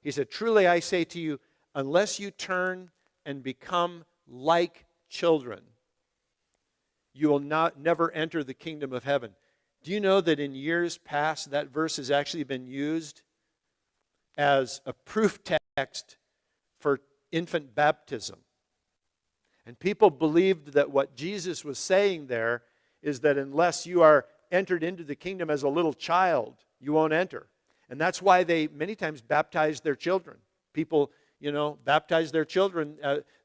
He said, truly I say to you, unless you turn and become like children, you will never enter the kingdom of heaven. Do you know that in years past that verse has actually been used as a proof text for infant baptism? And people believed that what Jesus was saying there is that unless you are entered into the kingdom as a little child, you won't enter. And that's why they many times baptize their children. People, baptize their children.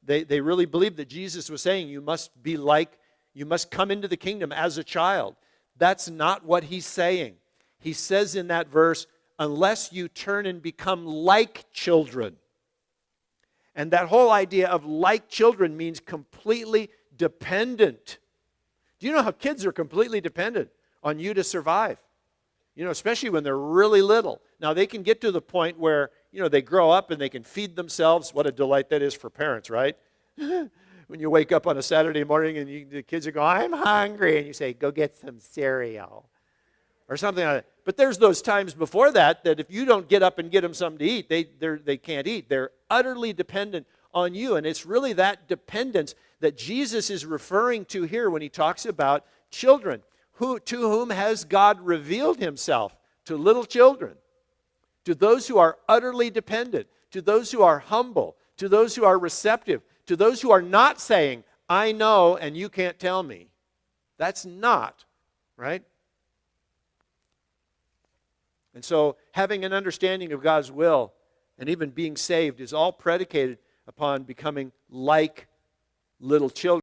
They really believe that Jesus was saying you must come into the kingdom as a child. That's not what he's saying. He says in that verse, unless you turn and become like children. And that whole idea of like children means completely dependent. Do you know how kids are completely dependent on you to survive? Especially when they're really little. Now, they can get to the point where, they grow up and they can feed themselves. What a delight that is for parents, right? When you wake up on a Saturday morning and the kids are going, I'm hungry, and you say, go get some cereal or something like that. But there's those times before that if you don't get up and get them something to eat, they can't eat. They're utterly dependent on you. And it's really that dependence that Jesus is referring to here when he talks about children. To whom has God revealed himself? To little children. To those who are utterly dependent. To those who are humble. To those who are receptive. To those who are not saying, I know and you can't tell me. That's not, right? And so having an understanding of God's will and even being saved is all predicated upon becoming like little children.